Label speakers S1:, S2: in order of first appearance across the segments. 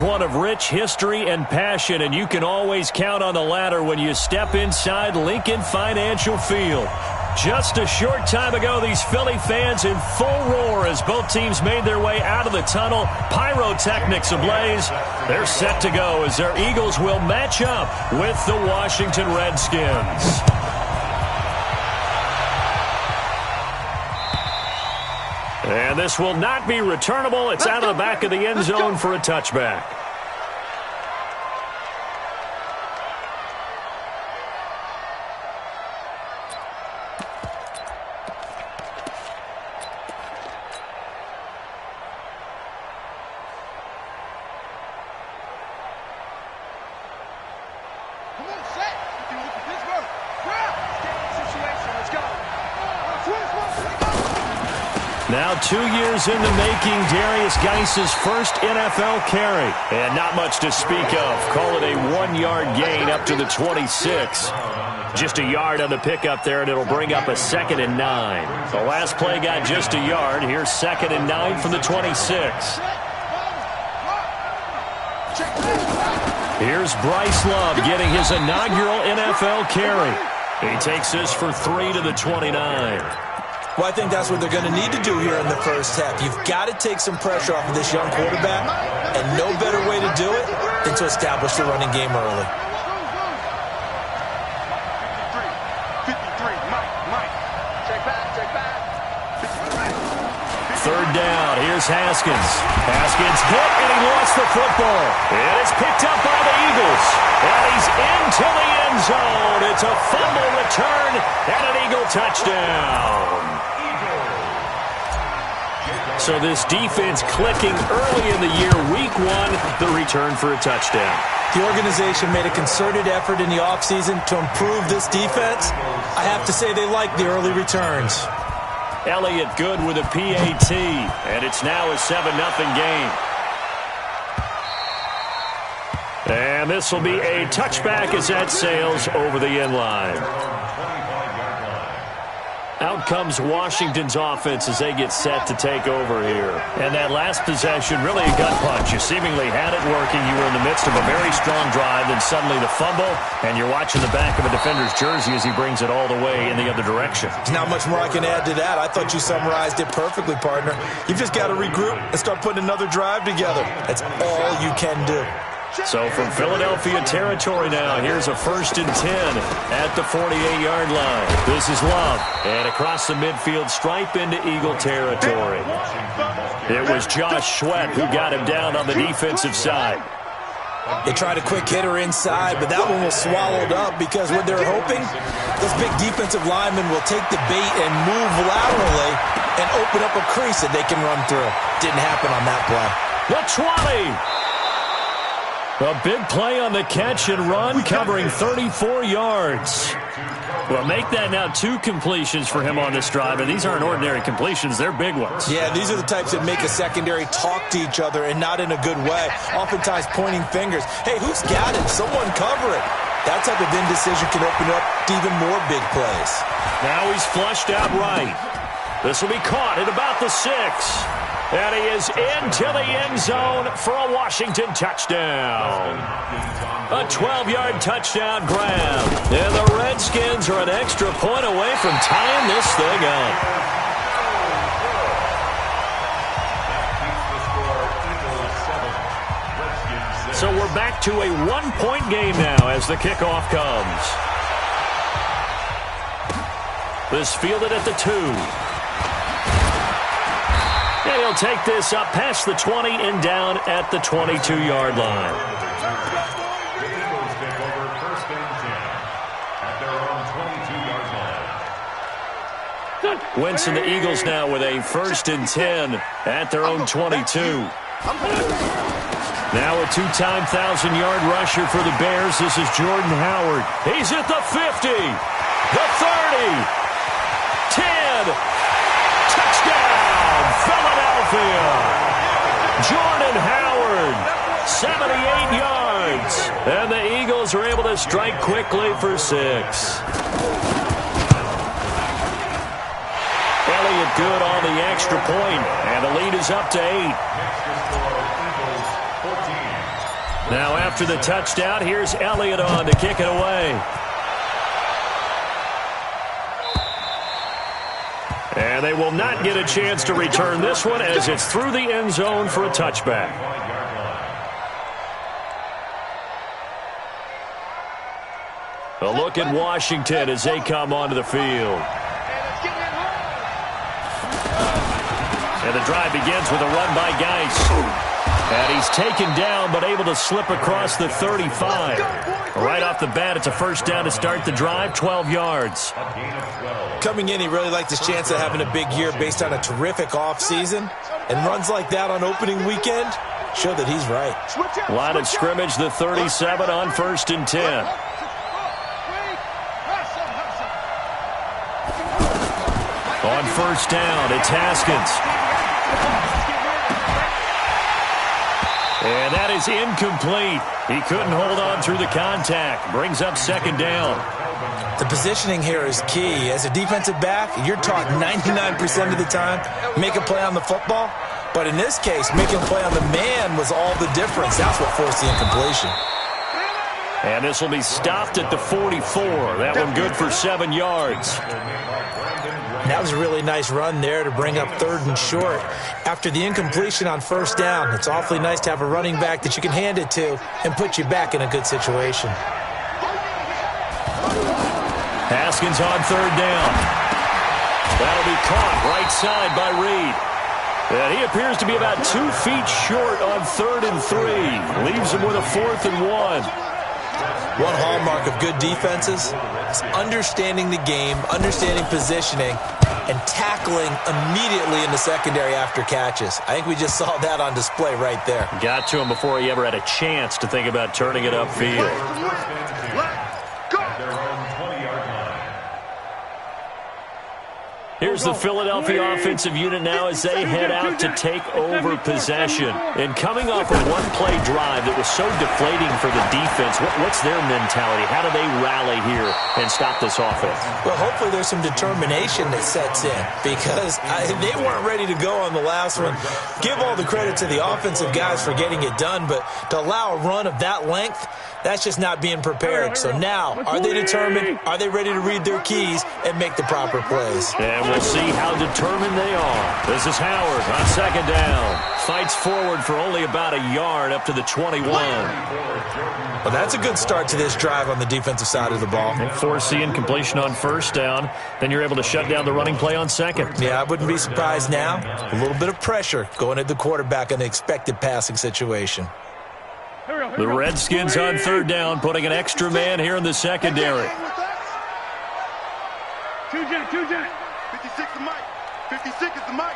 S1: One of rich history and passion, and you can always count on the ladder when you step inside Lincoln Financial Field. Just a short time ago, these Philly fans in full roar as both teams made their way out of the tunnel. Pyrotechnics ablaze. They're set to go as their Eagles will match up with the Washington Redskins. And this will not be returnable. It's out of the back of the end zone for a touchback. Now 2 years in the making, Darius Geis's first NFL carry. And not much to speak of. Call it a 1-yard gain up to the 26. Just a yard on the pickup there, and it'll bring up a 2nd and 9. The last play got just a yard. Here's 2nd and 9 from the 26. Here's Bryce Love getting his inaugural NFL carry. He takes this for 3 to the 29.
S2: Well, I think that's what they're going to need to do here in the first half. You've got to take some pressure off of this young quarterback, and no better way to do it than to establish the running game early.
S1: 3rd down. Here's Haskins. Haskins hit, and he lost the football. And it's picked up by the Eagles. And he's into the end zone. It's a fumble return and an Eagle touchdown. So this defense clicking early in the year. Week 1, the return for a touchdown.
S2: The organization made a concerted effort in the offseason to improve this defense. I have to say they like the early returns.
S1: Elliott good with a PAT, and it's now a 7-0 game. And this will be a touchback as that sails over the end line. Out comes Washington's offense as they get set to take over here. And that last possession, really a gut punch. You seemingly had it working. You were in the midst of a very strong drive, then suddenly the fumble, and you're watching the back of a defender's jersey as he brings it all the way in the other direction.
S2: There's not much more I can add to that. I thought you summarized it perfectly, partner. You've just got to regroup and start putting another drive together. That's all you can do.
S1: So from Philadelphia territory now, here's a 1st and 10 at the 48-yard line. This is Love, and across the midfield stripe into Eagle territory. It was Josh Sweat who got him down on the defensive side.
S2: They tried a quick hitter inside, but that one was swallowed up because what they're hoping, this big defensive lineman will take the bait and move laterally and open up a crease that they can run through. Didn't happen on that play.
S1: The 20. A big play on the catch and run, covering 34 yards. Well, make that now 2 completions for him on this drive, and these aren't ordinary completions. They're big ones.
S2: Yeah, these are the types that make a secondary talk to each other and not in a good way, oftentimes pointing fingers. Hey, who's got it? Someone cover it. That type of indecision can open up to even more big plays.
S1: Now he's flushed out right. This will be caught at about the 6. And he is into the end zone for a Washington touchdown. A 12-yard touchdown grab. And the Redskins are an extra point away from tying this thing up. So we're back to a 1-point game now as the kickoff comes. This fielded at the 2. And he'll take this up past the 20 and down at the 22-yard line. Wentz and the Eagles now with a 1st and 10 at their own 22. Now a 2-time 1,000-yard rusher for the Bears. This is Jordan Howard. He's at the 50, the 30, 10, touchdown, Philadelphia. Jordan Howard, 78 yards. And the Eagles are able to strike quickly for 6. Elliott good on the extra point, and the lead is up to 8. Now after the touchdown, here's Elliott on to kick it away. And they will not get a chance to return this one as it's through the end zone for a touchback. A look at Washington as they come onto the field. And the drive begins with a run by Geis. And he's taken down but able to slip across the 35. Right off the bat, it's a first down to start the drive, 12 yards.
S2: Coming in, he really liked his chance of having a big year based on a terrific offseason. And runs like that on opening weekend show that he's right.
S1: Line of scrimmage, the 37 on 1st and 10. On first down, it's Haskins. And that is incomplete. He couldn't hold on through the contact. Brings up second down.
S2: The positioning here is key. As a defensive back, you're taught 99% of the time, make a play on the football. But in this case, making a play on the man was all the difference. That's what forced the incompletion.
S1: And this will be stopped at the 44. That one good for 7 yards.
S2: That was a really nice run there to bring up 3rd and short. After the incompletion on first down, it's awfully nice to have a running back that you can hand it to and put you back in a good situation.
S1: Haskins on 3rd down. That'll be caught right side by Reed. And he appears to be about 2 feet short on 3rd and 3. Leaves him with a 4th and 1.
S2: One hallmark of good defenses is understanding the game, understanding positioning, and tackling immediately in the secondary after catches. I think we just saw that on display right there.
S1: Got to him before he ever had a chance to think about turning it upfield. Here's the Philadelphia offensive unit now as they head out to take over possession. And coming off a one-play drive that was so deflating for the defense, what's their mentality? How do they rally here and stop this offense?
S2: Well, hopefully there's some determination that sets in because they weren't ready to go on the last one. Give all the credit to the offensive guys for getting it done, but to allow a run of that length, that's just not being prepared. So now, are they determined? Are they ready to read their keys and make the proper plays?
S1: And we'll see how determined they are. This is Howard on second down. Fights forward for only about a yard up to the 21.
S2: Well, that's a good start to this drive on the defensive side of the ball.
S1: And force the incompletion on first down. Then you're able to shut down the running play on second.
S2: Yeah, I wouldn't be surprised now. A little bit of pressure going at the quarterback in the expected passing situation.
S1: The Redskins on third down, putting an extra man here in the secondary.
S3: 56 the mic. 56 is the mic.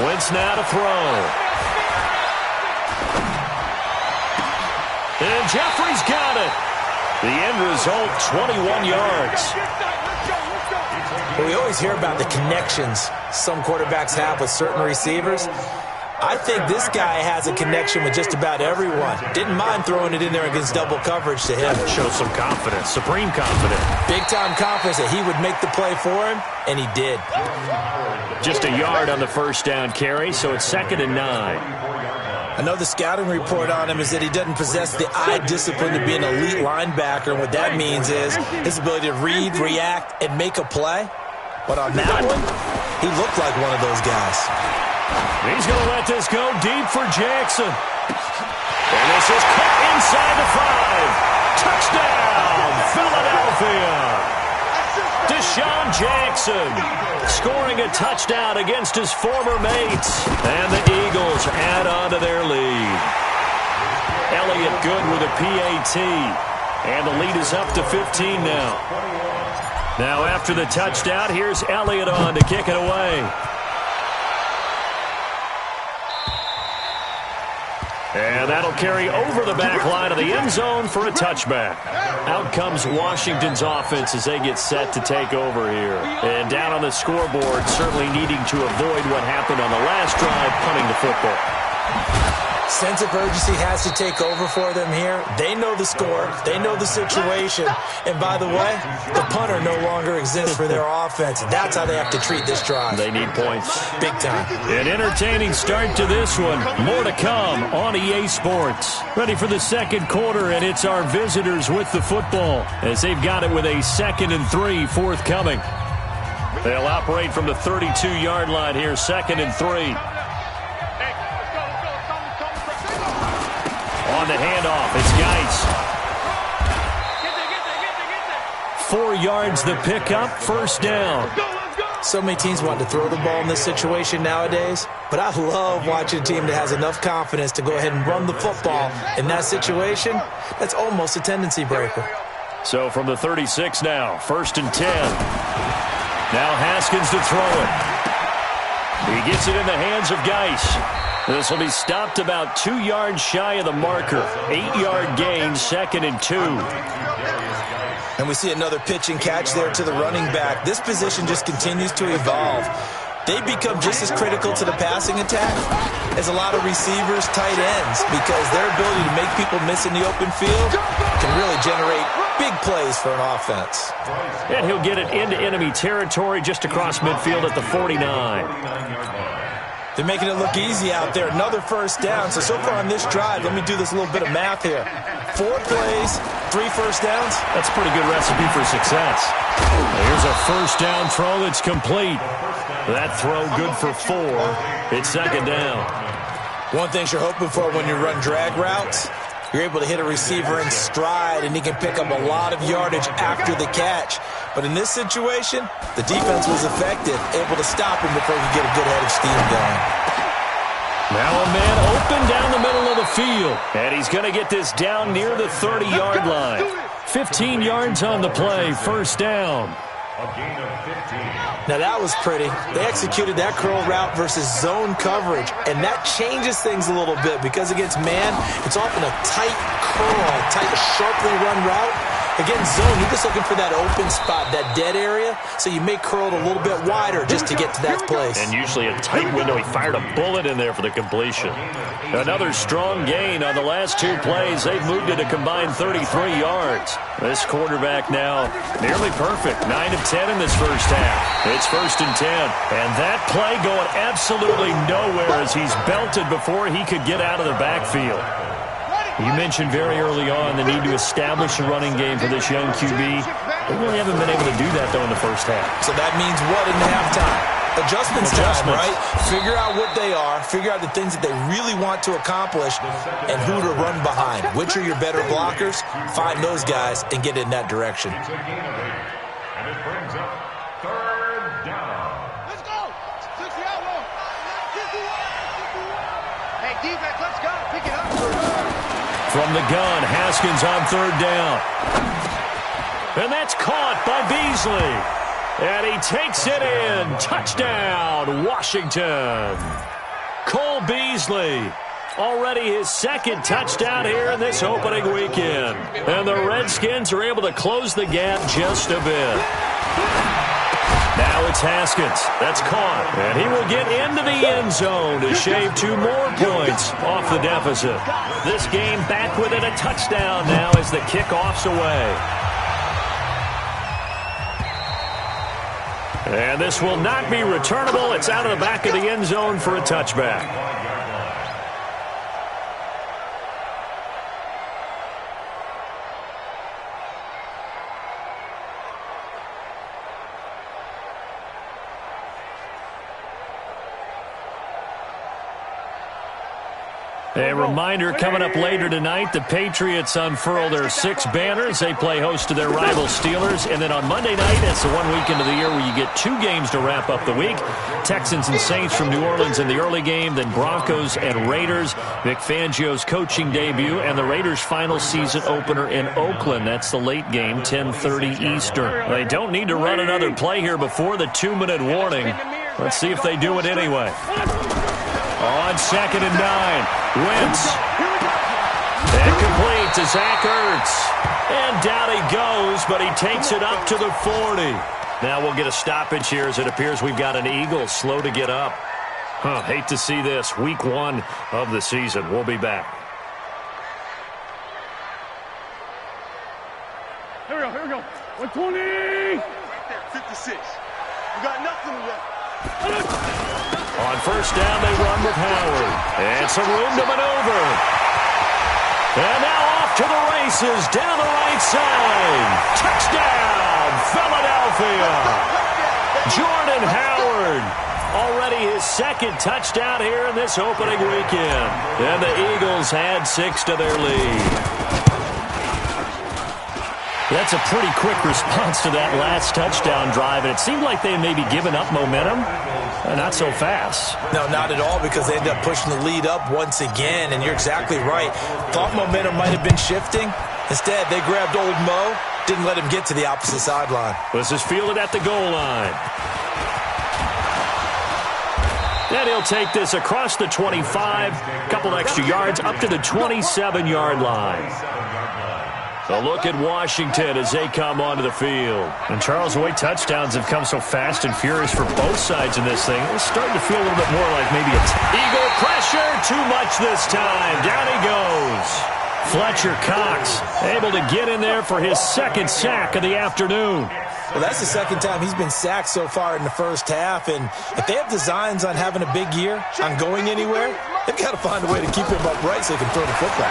S1: Wentz now to throw. And Jeffrey's got it. The end result, 21 yards.
S2: Well, we always hear about the connections some quarterbacks have with certain receivers. I think this guy has a connection with just about everyone. Didn't mind throwing it in there against double coverage to him.
S1: Shows some confidence, supreme confidence.
S2: Big-time confidence that he would make the play for him, and he did.
S1: Just a yard on the first down carry, so it's 2nd and 9.
S2: I know the scouting report on him is that he doesn't possess the eye discipline to be an elite linebacker, and what that means is his ability to read, react, and make a play. But on that one, he looked like one of those guys.
S1: He's going to let this go deep for Jackson. And this is caught inside the 5. Touchdown, Philadelphia. Deshaun Jackson scoring a touchdown against his former mates. And the Eagles add on to their lead. Elliott good with a PAT. And the lead is up to 15 now. Now after the touchdown, here's Elliott on to kick it away. And that'll carry over the back line of the end zone for a touchback. Out comes Washington's offense as they get set to take over here. And down on the scoreboard, certainly needing to avoid what happened on the last drive, punting the football.
S2: Sense of urgency has to take over for them here. They know the score. They know the situation. And by the way, the punter no longer exists for their offense. That's how they have to treat this drive.
S1: They need points.
S2: Big time.
S1: An entertaining start to this one. More to come on EA Sports. Ready for the second quarter, and it's our visitors with the football as they've got it with a 2nd and 3 forthcoming. They'll operate from the 32-yard line here, 2nd and 3. On the handoff, it's Geis. 4 yards the pickup, first down.
S2: So many teams want to throw the ball in this situation nowadays, but I love watching a team that has enough confidence to go ahead and run the football. In that situation, that's almost a tendency breaker.
S1: So from the 36 now, 1st and 10. Now Haskins to throw it. He gets it in the hands of Geis. This will be stopped about 2 yards shy of the marker. 8-yard gain, 2nd and 2.
S2: And we see another pitch and catch there to the running back. This position just continues to evolve. They become just as critical to the passing attack as a lot of receivers, tight ends, because their ability to make people miss in the open field can really generate big plays for an offense.
S1: And he'll get it into enemy territory just across midfield at the 49.
S2: They're making it look easy out there. Another first down. So far on this drive, let me do this little bit of math here. 4 plays, 3 first downs.
S1: That's a pretty good recipe for success. Here's a first down throw that's complete. That throw good for 4. It's 2nd down.
S2: One thing you're hoping for when you run drag routes, you're able to hit a receiver in stride, and he can pick up a lot of yardage after the catch. But in this situation, the defense was effective, able to stop him before he could get a good head of steam going.
S1: Now a man open down the middle of the field. And he's going to get this down near the 30-yard line. 15 yards on the play, first down.
S2: Now that was pretty. They executed that curl route versus zone coverage, and that changes things a little bit because against man, it's often a tight curl, tight, sharply run route. Against zone, you're just looking for that open spot, that dead area, so you may curl it a little bit wider just to get to that place.
S1: And usually a tight window. He fired a bullet in there for the completion. Another strong gain on the last 2 plays. They've moved it a combined 33 yards. This quarterback now nearly perfect. 9 of 10 in this first half. It's 1st and 10. And that play going absolutely nowhere as he's belted before he could get out of the backfield. You mentioned very early on the need to establish a running game for this young QB. They really haven't been able to do that, though, in the first half.
S2: So that means what in the halftime? Adjustments time, right? Figure out what they are, figure out the things that they really want to accomplish, and who to run behind. Which are your better blockers? Find those guys and get in that direction.
S4: And it brings up 3rd down.
S3: Let's go. 60 out low. Hey, defense, let's go. Pick it up.
S1: From the gun, Haskins on 3rd down. And that's caught by Beasley. And he takes it in. Touchdown, Washington. Cole Beasley. Already his 2nd touchdown here in this opening weekend. And the Redskins are able to close the gap just a bit. Now it's Haskins. That's caught. And he will get into the end zone to shave 2 more points off the deficit. This game back within a touchdown now as the kickoff's away. And this will not be returnable. It's out of the back of the end zone for a touchback. A reminder coming up later tonight, the Patriots unfurl their 6 banners. They play host to their rival Steelers. And then on Monday night, that's the one weekend of the year where you get 2 games to wrap up the week. Texans and Saints from New Orleans in the early game, then Broncos and Raiders. Vic Fangio's coaching debut and the Raiders' final season opener in Oakland. That's the late game, 10:30 Eastern. They don't need to run another play here before the 2-minute warning. Let's see if they do it anyway. On 2nd and 9, Wentz. And complete to Zach Ertz. And down he goes, but he takes it up to the 40. Now we'll get a stoppage here as it appears we've got an Eagle slow to get up. Hate to see this. Week 1 of the season. We'll be back.
S3: Here we go. 120. Right there, 56. We got nothing left.
S1: On first down, they run with Howard. And some room to maneuver. And now off to the races down the right side. Touchdown, Philadelphia. Jordan Howard. Already his second touchdown here in this opening weekend. And the Eagles add 6 to their lead. That's a pretty quick response to that last touchdown drive, and it seemed like they had maybe given up momentum. Not so fast.
S2: No, not at all, because they ended up pushing the lead up once again, and you're exactly right. Thought momentum might have been shifting. Instead, they grabbed old Mo, didn't let him get to the opposite sideline.
S1: This is fielded at the goal line. And he'll take this across the 25, a couple extra yards, up to the 27-yard line. A look at Washington as they come onto the field. And Charles, the way touchdowns have come so fast and furious for both sides in this thing, it's starting to feel a little bit more like maybe it's Eagle pressure. Too much this time. Down he goes. Fletcher Cox able to get in there for his second sack of the afternoon.
S2: Well, that's the second time he's been sacked so far in the first half, and if they have designs on having a big year, on going anywhere, they've got to find a way to keep him upright so they can throw the football.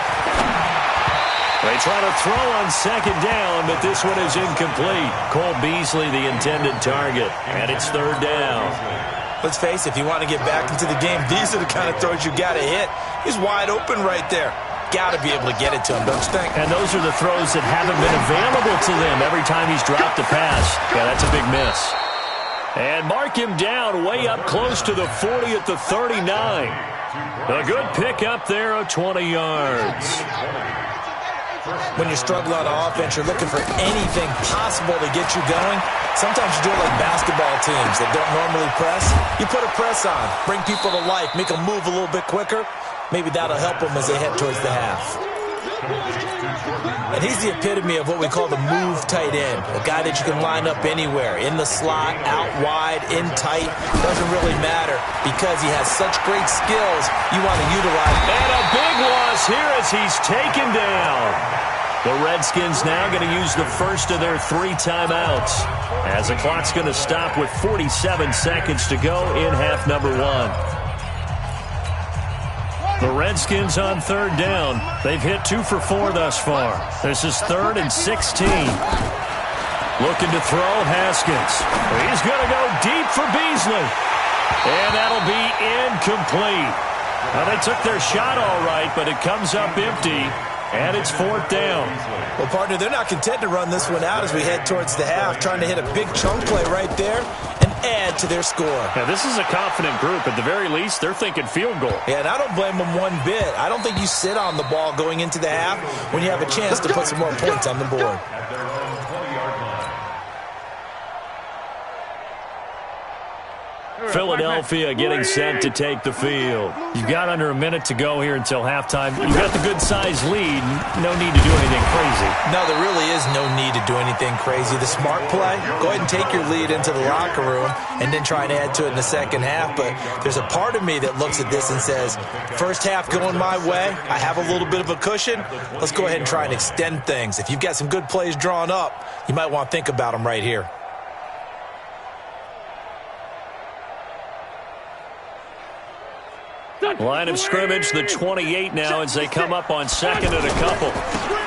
S1: They try to throw on second down, but this one is incomplete. Cole Beasley, the intended target, and it's third down.
S2: Let's face it, if you want to get back into the game, these are the kind of throws you got to hit. He's wide open right there. Got to be able to get it to him, don't you think?
S1: And those are the throws that haven't been available to them every time he's dropped a pass. Yeah, that's a big miss. And mark him down way up close to the 40 at the 39. A good pickup there of 20 yards.
S2: When you're struggling on offense, you're looking for anything possible to get you going. Sometimes you do it like basketball teams that don't normally press. You put a press on, bring people to life, make them move a little bit quicker. Maybe that'll help them as they head towards the half. And he's the epitome of what we call the move tight end. A guy that you can line up anywhere, in the slot, out wide, in tight. Doesn't really matter because he has such great skills you want to utilize.
S1: And a big loss here as he's taken down. The Redskins now going to use the first of their 3 timeouts as the clock's going to stop with 47 seconds to go in half number 1. The Redskins on third down. They've hit 2 for 4 thus far. This is 3rd and 16. Looking to throw, Haskins. He's going to go deep for Beasley. And that'll be incomplete. Now, they took their shot all right, but it comes up empty. And it's 4th down.
S2: Well, partner, they're not content to run this one out as we head towards the half, trying to hit a big chunk play right there and add to their score.
S1: Yeah, this is a confident group. At the very least, they're thinking field goal.
S2: Yeah, and I don't blame them one bit. I don't think you sit on the ball going into the half when you have a chance to put some more points on the board.
S1: Philadelphia getting set to take the field. You've got under a minute to go here until halftime. You've got the good-sized lead. No need to do anything crazy.
S2: No, there really is no need to do anything crazy. The smart play, go ahead and take your lead into the locker room and then try and add to it in the second half. But there's a part of me that looks at this and says, first half going my way, I have a little bit of a cushion. Let's go ahead and try and extend things. If you've got some good plays drawn up, you might want to think about them right here.
S1: Line of scrimmage, the 28 now as they come up on second and a couple.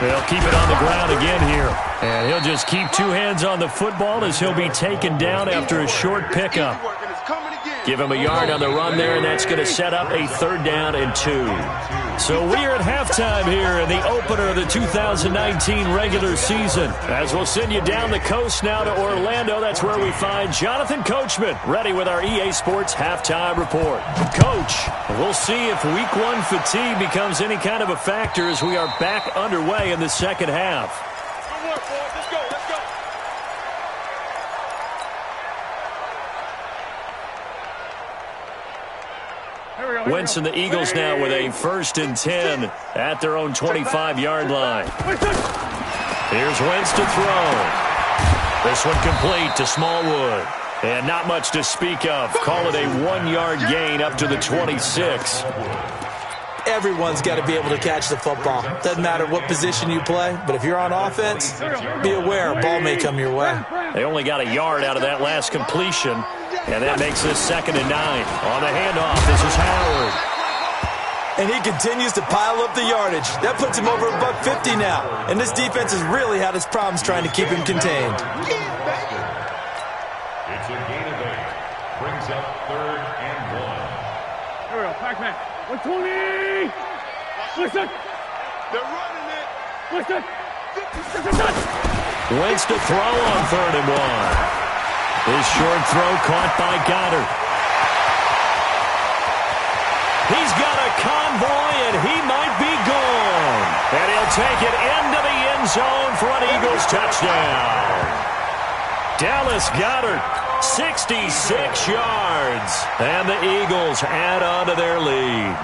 S1: They'll keep it on the ground again here. And he'll just keep 2 hands on the football as he'll be taken down after a short pickup. Give him a yard on the run there, and that's going to set up a 3rd down and 2. So we are at halftime here in the opener of the 2019 regular season. As we'll send you down the coast now to Orlando, that's where we find Jonathan Coachman, ready with our EA Sports halftime report. Coach, we'll see if week 1 fatigue becomes any kind of a factor as we are back underway in the second half.
S3: Let's go.
S1: Wentz and the Eagles now with a 1st and 10 at their own 25-yard line. Here's Wentz to throw. This one complete to Smallwood. And not much to speak of. Call it a 1-yard gain up to the 26.
S2: Everyone's got to be able to catch the football. Doesn't matter what position you play, but if you're on offense, be aware a ball may come your way.
S1: They only got a yard out of that last completion, and that makes this 2nd and 9. On the handoff, this is Howard.
S2: And he continues to pile up the yardage. That puts him over $150 now. And this defense has really had its problems trying to keep him contained.
S4: It's a gain of 8. Brings up 3rd and 1.
S3: Here we go, Pac-Man. 120! Listen! They're running it! Listen!
S1: Wentz to throw on 3rd and 1. His short throw caught by Goddard. He's got a convoy, and he might be gone. And he'll take it into the end zone for an Eagles touchdown. Dallas Goedert, 66 yards. And the Eagles add on to their lead.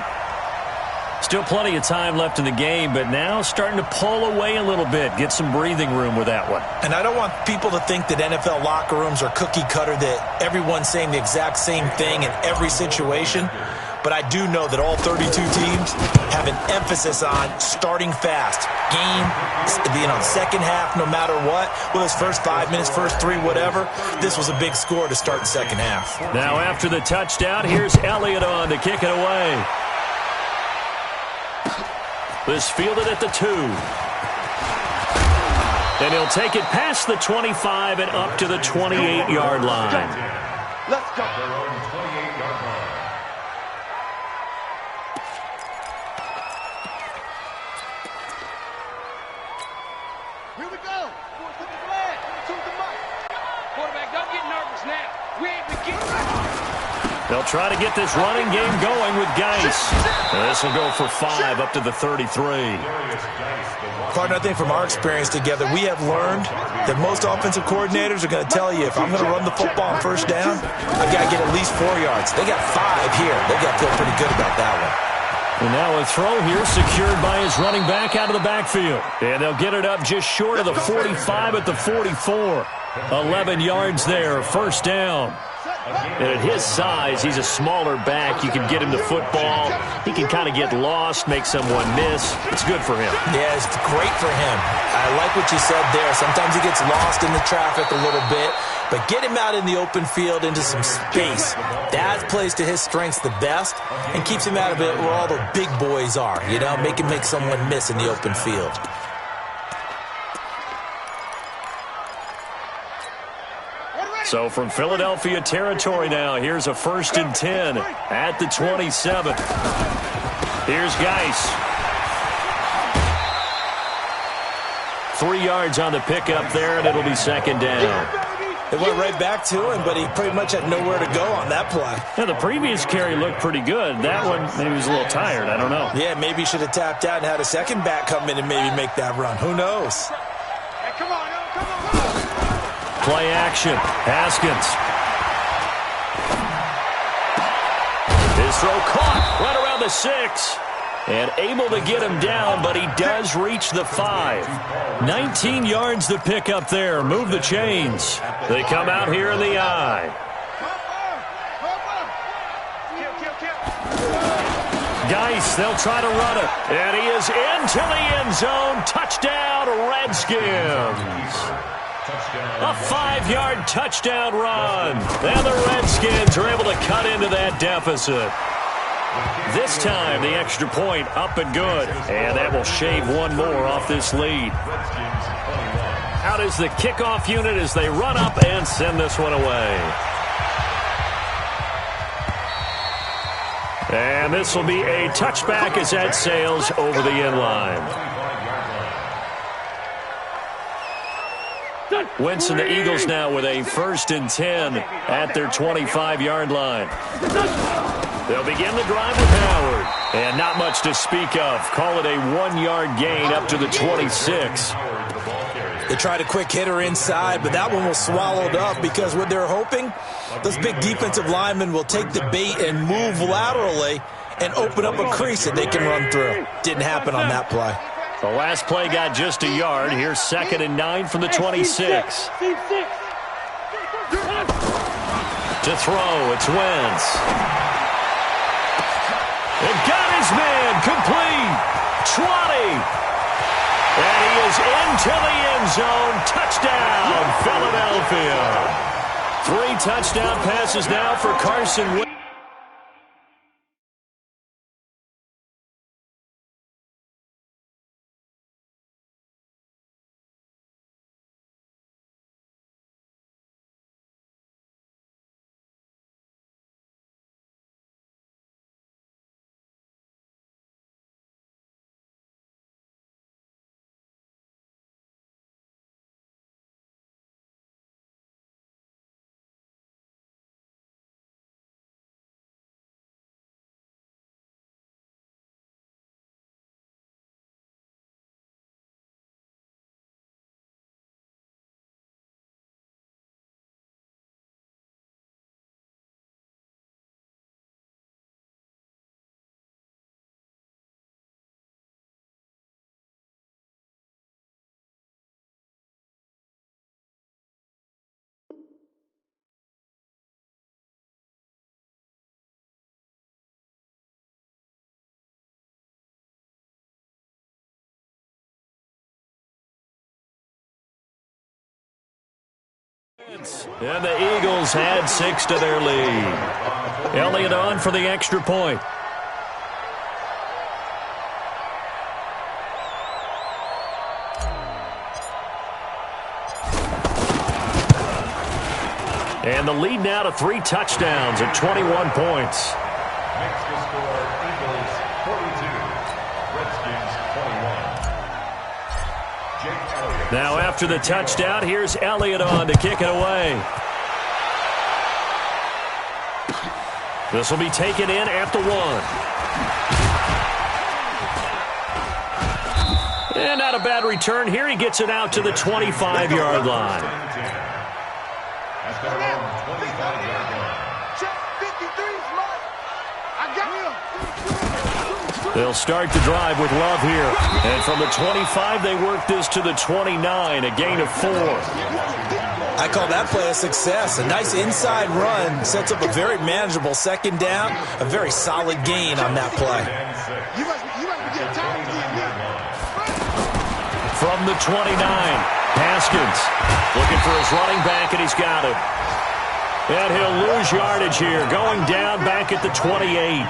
S1: Still plenty of time left in the game, but now starting to pull away a little bit. Get some breathing room with that one.
S2: And I don't want people to think that NFL locker rooms are cookie cutter, that everyone's saying the exact same thing in every situation. But I do know that all 32 teams have an emphasis on starting fast. Game, second half, no matter what. Whether it's first 5 minutes, first 3, whatever. This was a big score to start the second half.
S1: Now after the touchdown, here's Elliott on to kick it away. This fielded at the 2. And he'll take it past the 25 and up to the 28-yard line.
S3: Let's go.
S4: Their own 28-yard line.
S3: Here we go. Quarterback, don't get nervous now. We ain't beginning.
S1: They'll try to get this running game going with Geis. This will go for 5 up to the 33.
S2: Partner, I think from our experience together, we have learned that most offensive coordinators are going to tell you, if I'm going to run the football on first down, I've got to get at least 4 yards. They got 5 here. They got to feel pretty good about that one.
S1: And now a throw here secured by his running back out of the backfield. And they'll get it up just short of the 45 at the 44. 11 yards there, first down. And at his size, he's a smaller back. You can get him the football. He can kind of get lost, make someone miss. It's good for him.
S2: Yeah, it's great for him. I like what you said there. Sometimes he gets lost in the traffic a little bit, but get him out in the open field into some space. That plays to his strengths the best and keeps him out of it where all the big boys are. Make him make someone miss in the open field.
S1: So from Philadelphia territory now, here's a 1st and 10 at the 27. Here's Geis. 3 yards on the pickup there, and it'll be 2nd down.
S2: It went right back to him, but he pretty much had nowhere to go on that play.
S1: Yeah, the previous carry looked pretty good. That one, maybe he was a little tired. I don't know.
S2: Yeah, maybe he should have tapped out and had a second back come in and maybe make that run. Who knows?
S3: Hey, come on, come on.
S1: Play action. Haskins. His throw caught right around the 6. And able to get him down, but he does reach the 5. 19 yards to pick up there. Move the chains. They come out here in the I. Geis, they'll try to run it. And he is into the end zone. Touchdown, Redskins. A 5-yard touchdown run. And the Redskins are able to cut into that deficit. This time, the extra point up and good. And that will shave one more off this lead. Out is the kickoff unit as they run up and send this one away. And this will be a touchback as that sails over the end line. Wentz and the Eagles now with a 1st and 10 at their 25-yard line. They'll begin the drive with Howard. And not much to speak of. Call it a 1-yard gain up to the 26.
S2: They tried a quick hitter inside, but that one was swallowed up because what they're hoping, those big defensive linemen will take the bait and move laterally and open up a crease that they can run through. Didn't happen on that play.
S1: The last play got just a yard. Here's 2nd and 9 from the 26. To throw, it's Wentz. And got his man complete. 20. And he is into the end zone. Touchdown, Philadelphia. 3 touchdown passes now for Carson Wentz. And the Eagles add 6 to their lead. Elliott on for the extra point. And the lead now to 3 touchdowns at 21 points.
S4: Next to score, Eagles 42, Redskins 21. Jake Elliott.
S1: Now after the touchdown, here's Elliott on to kick it away. This will be taken in at the 1. And not a bad return here. He gets it out to the 25-yard line.
S4: At their own 25-yard line.
S1: They'll start the drive with Love here. And from the 25, they work this to the 29, a gain of 4.
S2: I call that play a success. A nice inside run sets up a very manageable second down. A very solid gain on that play.
S1: From the 29, Haskins looking for his running back, and he's got it. And he'll lose yardage here, going down back at the 28.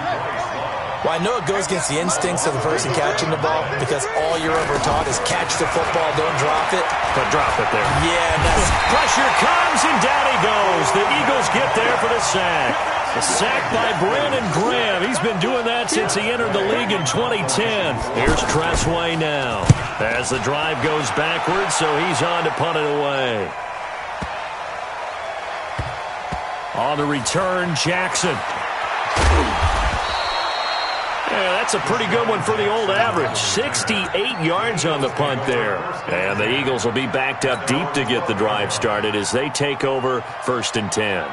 S2: Well, I know it goes against the instincts of the person catching the ball because all you're ever taught is catch the football, don't drop it.
S1: But drop it there.
S2: Yeah, and that's...
S1: Pressure comes, and down he goes. The Eagles get there for the sack. A sack by Brandon Graham. He's been doing that since he entered the league in 2010. Here's Tressway now. As the drive goes backwards, so he's on to punt it away. On the return, Jackson. Yeah, that's a pretty good one for the old average. 68 yards on the punt there. And the Eagles will be backed up deep to get the drive started as they take over 1st and 10.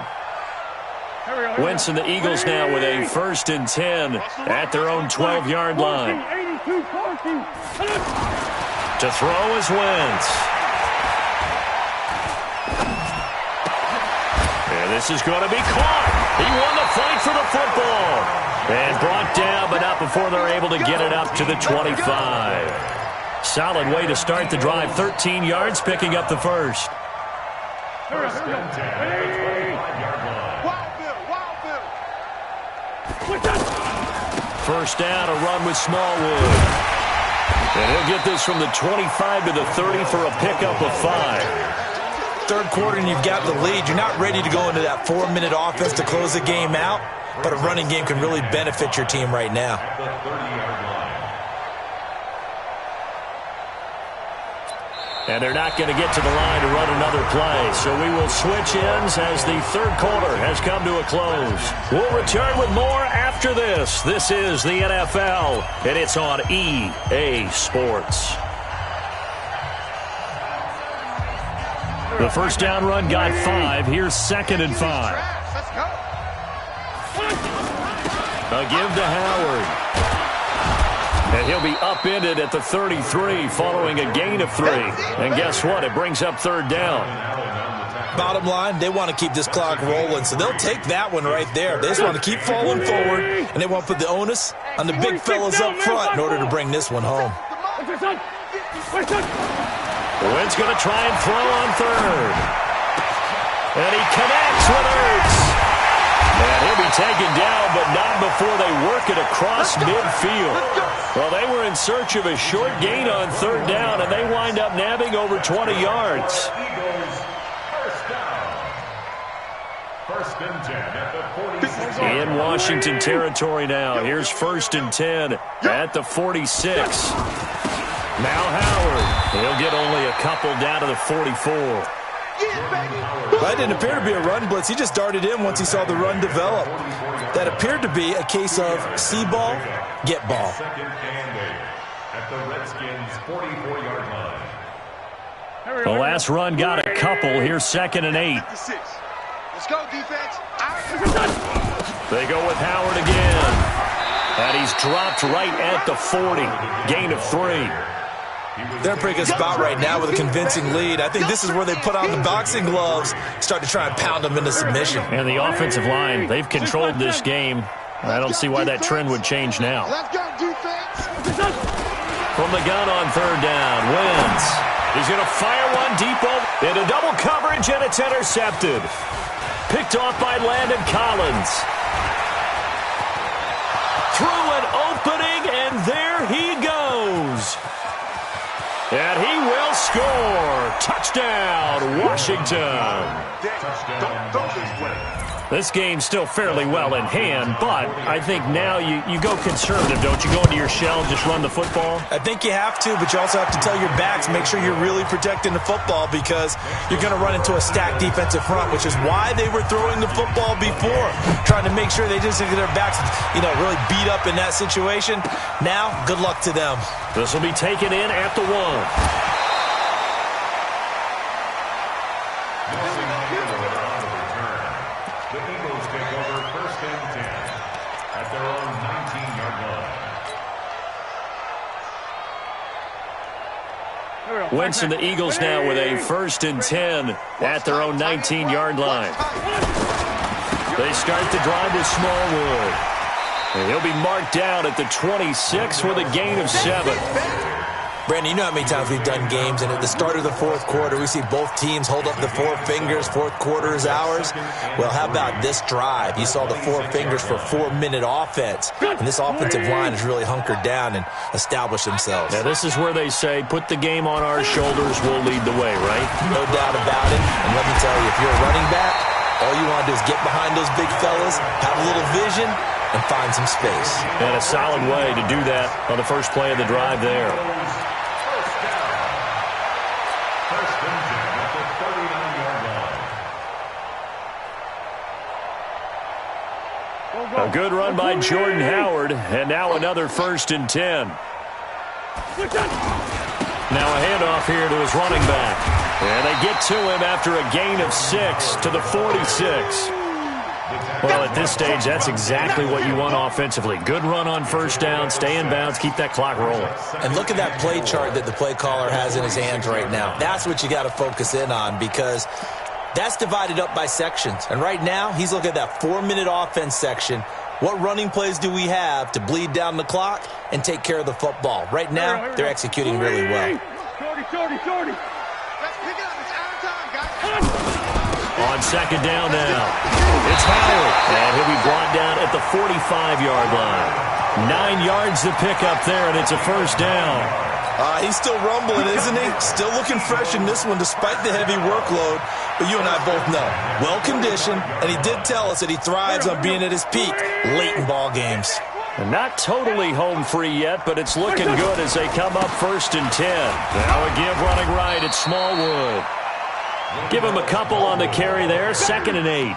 S1: Wentz and the Eagles now with a 1st and 10 at their own 12-yard line. To throw is Wentz. And this is going to be caught. He won the fight for the football. And brought down, but not before they're able to get it up to the 25. Solid way to start the drive. 13 yards, picking up the first.
S4: First and 10.
S1: First down, a run with Smallwood. And he'll get this from the 25 to the 30 for a pickup of 5.
S2: Third quarter and you've got the lead. You're not ready to go into that 4-minute offense to close the game out, but a running game can really benefit your team right now.
S4: At the 30-yard line.
S1: And they're not going to get to the line to run another play. So we will switch ends as the third quarter has come to a close. We'll return with more after this. This is the NFL, and it's on EA Sports. The first down run got 5. Here's 2nd and 5. A give to Howard. And he'll be upended at the 33 following a gain of 3. And guess what? It brings up 3rd down.
S2: Bottom line, they want to keep this clock rolling, so they'll take that one right there. They just want to keep falling forward, and they want to put the onus on the big fellas up front in order to bring this one home.
S1: Wynn's going to try and throw on third. And he connects with Ertz. And he'll be taken down, but not before they work it across midfield. Well, they were in search of a short gain on third down, and they wind up nabbing over 20 yards.
S4: First and 10 at the 46.
S1: In Washington territory now. Here's 1st and 10 at the 46. Now Howard. He'll get only a couple down to the 44.
S2: That didn't appear to be a run blitz. He just darted in once he saw the run develop. That appeared to be a case of see ball, get ball.
S4: Second and 8 at the Redskins' 44-yard line.
S1: The last run got a couple. Here's 2nd and 8.
S3: Let's go, defense.
S1: They go with Howard again. And he's dropped right at the 40. Gain of 3.
S2: They're in a pretty good spot right now with a convincing lead. I think this is where they put on the boxing gloves, start to try and pound them into submission.
S1: And the offensive line, they've controlled this game. I don't see why that trend would change now.
S3: Let's go, defense.
S1: From the gun on third down, Wins. He's going to fire one deep into double coverage, and it's intercepted. Picked off by Landon Collins. Through an opening, and there he goes. And he will score. Touchdown, Washington. This game's still fairly well in hand, but I think now you go conservative, don't you? Go into your shell and just run the football?
S2: I think you have to, but you also have to tell your backs, make sure you're really protecting the football because you're going to run into a stacked defensive front, which is why they were throwing the football before, trying to make sure they just get their backs, really beat up in that situation. Now, good luck to them.
S1: This will be taken in at the 1.
S4: The Eagles take over 1st and 10 at their own 19-yard line.
S1: Wentz and the Eagles now with a 1st and 10 at their own 19-yard line. They start the drive with Smallwood. And he'll be marked down at the 26 with a gain of 7.
S2: Brandon, you know how many times we've done games, and at the start of the fourth quarter, we see both teams hold up the 4 fingers, fourth quarter is ours. Well, how about this drive? You saw the 4 fingers for 4-minute offense, and this offensive line has really hunkered down and established themselves.
S1: Now, this is where they say, put the game on our shoulders, we'll lead the way, right?
S2: No doubt about it, and let me tell you, if you're a running back, all you want to do is get behind those big fellas, have a little vision, and find some space.
S1: And a solid way to do that on the first play of the drive there. A good run by Jordan Howard, and now another 1st and 10. Now a handoff here to his running back. And they get to him after a gain of 6 to the 46. Well, at this stage, that's exactly what you want offensively. Good run on first down, stay in bounds, keep that clock rolling.
S2: And look at that play chart that the play caller has in his hands right now. That's what you got to focus in on because that's divided up by sections. And right now, he's looking at that 4-minute offense section. What running plays do we have to bleed down the clock and take care of the football? Right now, they're executing really well.
S3: Shorty. Let's pick it up. It's out of time, guys.
S1: On second down now, it's Howard. And he'll be brought down at the 45-yard line. 9 yards to pick up there, and it's a first down.
S2: He's still rumbling, isn't he? Still looking fresh in this one despite the heavy workload. But you and I both know, well-conditioned, and he did tell us that he thrives on being at his peak late in ball games.
S1: And not totally home free yet, but it's looking good as they come up 1st and 10. Now a give running right at Smallwood. Give him a couple on the carry there, 2nd and 8.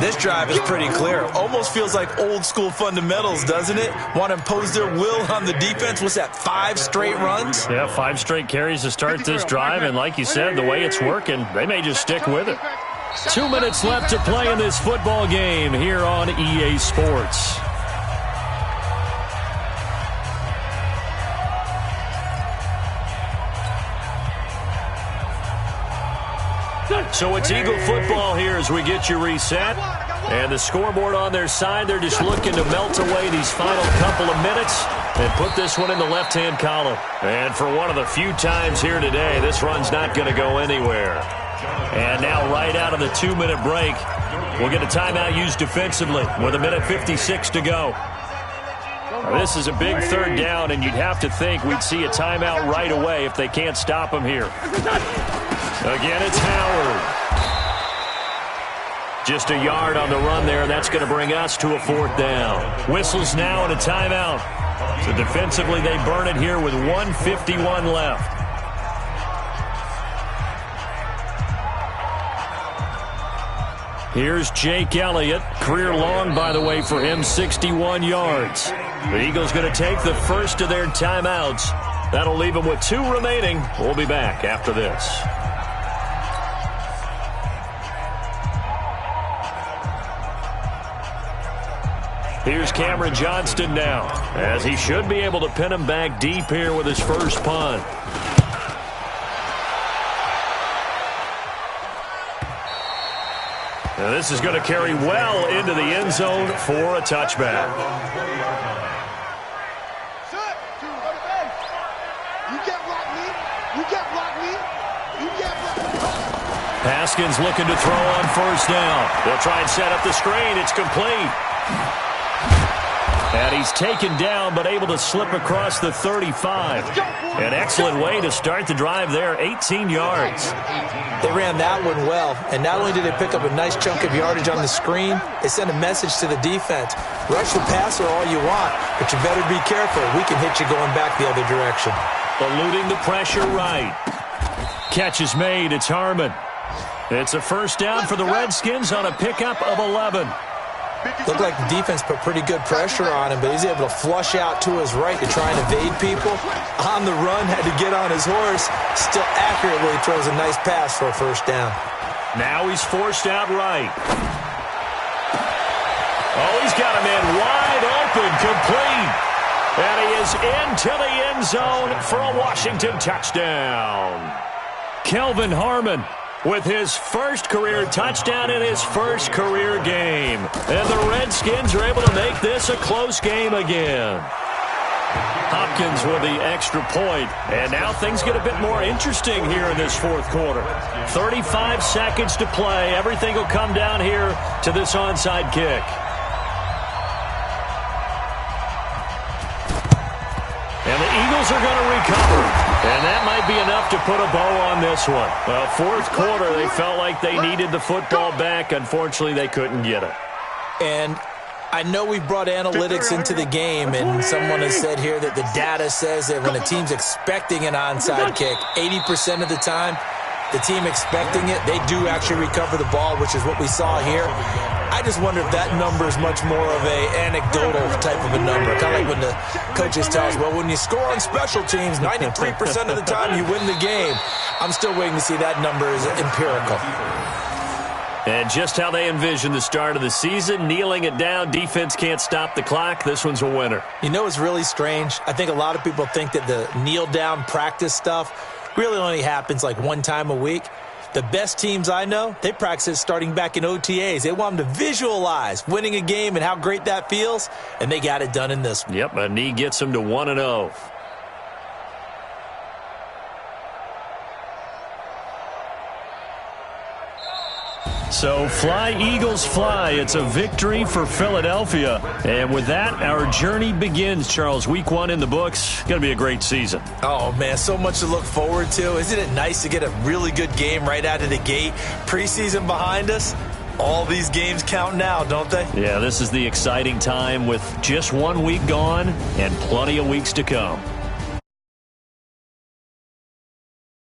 S2: This drive is pretty clear. Almost feels like old school fundamentals, doesn't it? Want to impose their will on the defense. What's that, 5 straight runs?
S1: Yeah, 5 straight carries to start this drive, and like you said, the way it's working, they may just stick with it. 2 minutes left to play in this football game here on EA Sports. So it's Eagle football here as we get you reset. And the scoreboard on their side, they're just looking to melt away these final couple of minutes and put this one in the left-hand column. And for one of the few times here today, this run's not going to go anywhere. And now right out of the 2-minute break, we'll get a timeout used defensively with 1:56 to go. This is a big third down, and you'd have to think we'd see a timeout right away if they can't stop him here. Again, it's Howard. Just a yard on the run there. That's going to bring us to a 4th down. Whistles now and a timeout. So defensively, they burn it here with 1:51 left. Here's Jake Elliott. Career long, by the way, for him, 61 yards. The Eagles going to take the first of their timeouts. That'll leave them with 2 remaining. We'll be back after this. Here's Cameron Johnston now, as he should be able to pin him back deep here with his first punt. Now this is going to carry well into the end zone for a touchback. Haskins looking to throw on 1st down. They'll try and set up the screen. It's complete. And he's taken down, but able to slip across the 35. An excellent way to start the drive there, 18 yards.
S2: They ran that one well, and not only did they pick up a nice chunk of yardage on the screen, they sent a message to the defense. Rush the passer all you want, but you better be careful. We can hit you going back the other direction.
S1: Eluding the pressure right. Catch is made. It's Harmon. It's a 1st down for the Redskins on a pickup of 11.
S2: Looked like the defense put pretty good pressure on him, but he's able to flush out to his right to try and evade people. On the run, had to get on his horse. Still accurately throws a nice pass for a 1st down.
S1: Now he's forced out right. Oh, he's got him in wide open, complete. And he is into the end zone for a Washington touchdown. Kelvin Harmon with his first career touchdown in his first career game. And the Redskins are able to make this a close game again. Hopkins with the extra point. And now things get a bit more interesting here in this 4th quarter. 35 seconds to play. Everything will come down here to this onside kick. And the Eagles are going to recover. And that might be enough to put a bow on this one. Well, 4th quarter, they felt like they needed the football back. Unfortunately, they couldn't get it.
S2: And I know we brought analytics into the game, and someone has said here that the data says that when a team's expecting an onside kick, 80% of the time, the team expecting it, they do actually recover the ball, which is what we saw here. I just wonder if that number is much more of a anecdotal type of a number. Kind of like when the coaches tell us, well, when you score on special teams, 93% of the time you win the game. I'm still waiting to see that number is empirical.
S1: And just how they envision the start of the season, kneeling it down, defense can't stop the clock. This one's a winner.
S2: You know what's really strange? I think a lot of people think that the kneel-down practice stuff really only happens like one time a week. The best teams I know, they practice it starting back in OTAs. They want them to visualize winning a game and how great that feels, and they got it done in this one.
S1: Yep, a knee gets them to 1-0. So fly, Eagles, fly. It's a victory for Philadelphia. And with that, our journey begins, Charles. Week 1 in the books. Going to be a great season.
S2: Oh, man, so much to look forward to. Isn't it nice to get a really good game right out of the gate? Preseason behind us. All these games count now, don't they?
S1: Yeah, this is the exciting time with just 1 week gone and plenty of weeks to come.